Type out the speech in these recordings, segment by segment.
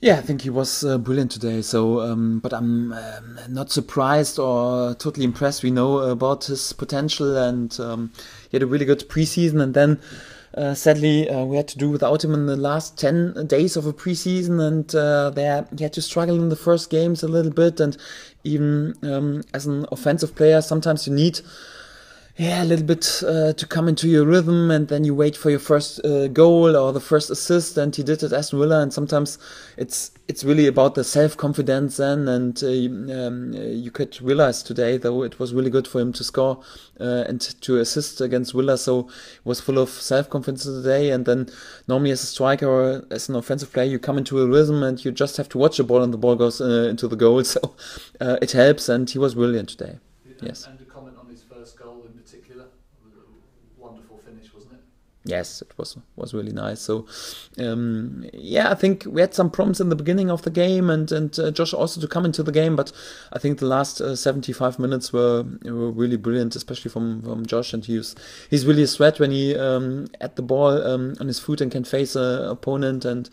Yeah, I think he was brilliant today. So, but I'm not surprised or totally impressed. We know about his potential, and he had a really good preseason. And then, sadly, we had to do without him in the last 10 days of a preseason, and there he had to struggle in the first games a little bit. And even as an offensive player, sometimes you need a little bit to come into your rhythm, and then you wait for your first goal or the first assist, and he did it at Aston Villa. And sometimes it's really about the self-confidence then, and you could realize today, though, it was really good for him to score and to assist against Villa, so he was full of self-confidence today. And then normally as a striker or as an offensive player, you come into a rhythm and you just have to watch the ball and the ball goes into the goal, so it helps, and he was brilliant today. Yes. And to comment on his first goal in particular, wonderful finish, wasn't it? Yes, it was really nice. So, I think we had some problems in the beginning of the game, and Josh also to come into the game. But I think the last 75 minutes were really brilliant, especially from Josh. And he's really a threat when he had the ball on his foot and can face an opponent. And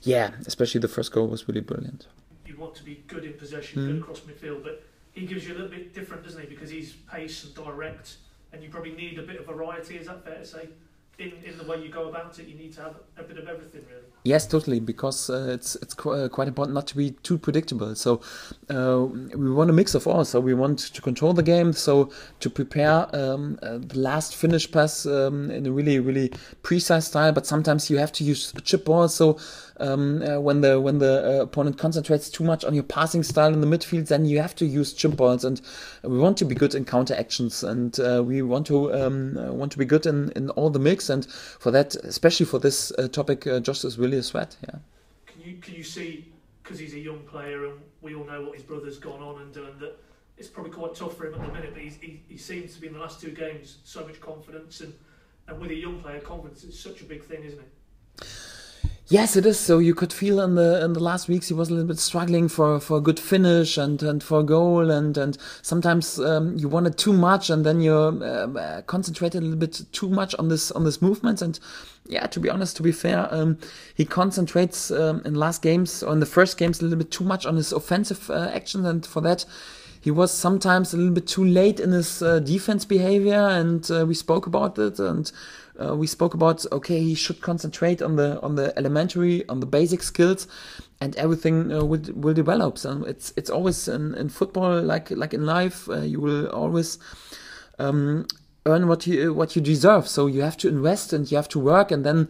especially the first goal was really brilliant. You want to be good in possession, good across midfield, but he gives you a little bit different, doesn't he? Because he's pace and direct, and you probably need a bit of variety. Is that fair to say? In the way you go about it, you need to have a bit of everything, really. Yes, totally, because it's quite important not to be too predictable. So we want a mix of all. So we want to control the game, so to prepare the last finish pass in a really, really precise style. But sometimes you have to use chip balls. So when the opponent concentrates too much on your passing style in the midfield, then you have to use chip balls. And we want to be good in counter actions, and we want to be good in all the mix. And for that, especially for this topic, Josh is really a threat. Yeah. Can you see, because he's a young player and we all know what his brother's gone on and done, that it's probably quite tough for him at the minute, but he seems to be in the last two games so much confidence, and with a young player, confidence is such a big thing, isn't it? Yes, it is. So you could feel in the last weeks he was a little bit struggling for a good finish and for a goal, and sometimes you wanted too much, and then you concentrated a little bit too much on this movement. And to be honest, to be fair, he concentrates in last games or in the first games a little bit too much on his offensive action, and for that he was sometimes a little bit too late in his defense behavior, and we spoke about it, and we spoke about, he should concentrate on the elementary, on the basic skills, and everything will develop. So it's always in football, like in life, you will always earn what you deserve. So you have to invest and you have to work, and then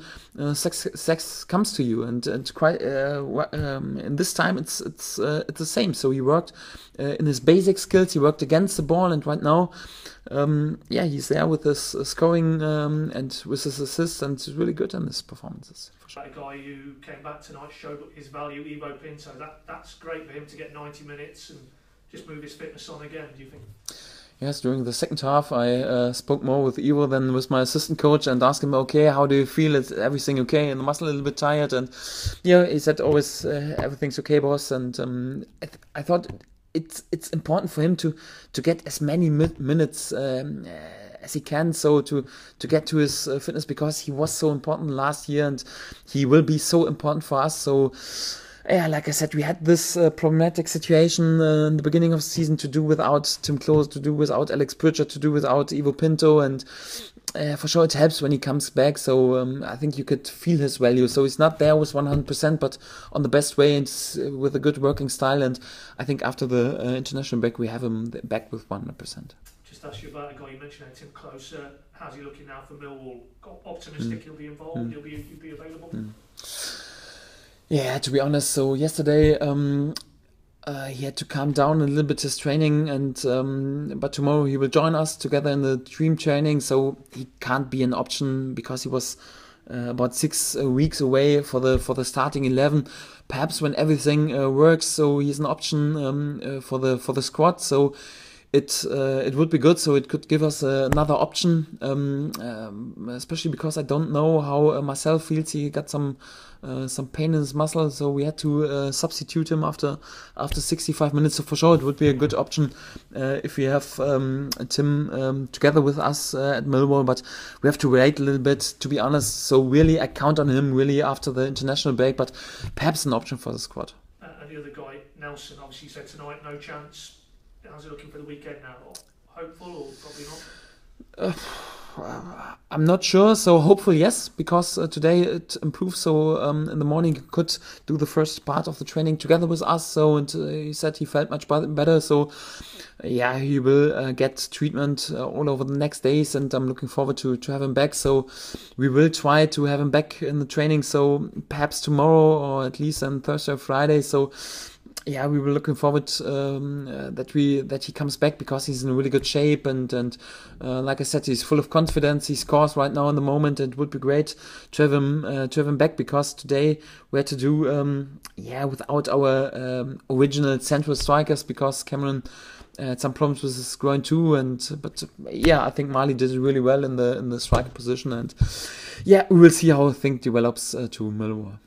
success comes to you. And in this time it's the same. So he worked in his basic skills. He worked against the ball, and right now, he's there with his scoring and with his assists, and he's really good in his performances. For sure. That guy who came back tonight showed his value, Ivo Pinto. That's great for him to get 90 minutes and just move his fitness on again. Do you think? Yes, during the second half, I spoke more with Ivo than with my assistant coach and asked him, how do you feel? Is everything okay? And the muscle a little bit tired. And he said always, everything's okay, boss. And I thought it's important for him to get as many minutes as he can, so to get to his fitness, because he was so important last year and he will be so important for us. So like I said, we had this problematic situation in the beginning of the season, to do without Timm Klose, to do without Alex Pritchard, to do without Ivo Pinto, and for sure it helps when he comes back. So I think you could feel his value. So he's not there with 100%, but on the best way and with a good working style. And I think after the international break, we have him back with 100%. Just ask you about a guy you mentioned, Timm Klose. How's he looking now for Millwall? Optimistic he'll be involved, he'll be available? Yeah, to be honest, so yesterday he had to calm down a little bit his training, and but tomorrow he will join us together in the dream training. So he can't be an option because he was about 6 weeks away for the starting 11. Perhaps when everything works, so he's an option for the squad. So it would be good. So it could give us another option, especially because I don't know how Marcel feels. He got some pain in his muscle, so we had to substitute him after 65 minutes. So for sure, it would be a good option if we have Timm together with us at Millwall. But we have to wait a little bit, to be honest. So really, I count on him really after the international break, but perhaps an option for the squad. And the other guy, Nelson, obviously said tonight, no chance. How's he looking for the weekend now? Hopeful or probably not? I'm not sure, so hopeful yes, because today it improved. So in the morning he could do the first part of the training together with us. So and he said he felt much better. So yeah, he will get treatment all over the next days, and I'm looking forward to have him back. So we will try to have him back in the training. So perhaps tomorrow or at least on Thursday or Friday. So yeah, we were looking forward that he comes back, because he's in really good shape, and like I said, he's full of confidence. He scores right now in the moment. It would be great to have him back, because today we had to do without our original central strikers, because Cameron had some problems with his groin too. But I think Marley did it really well in the striker position, and yeah, we will see how things develops to Millwall.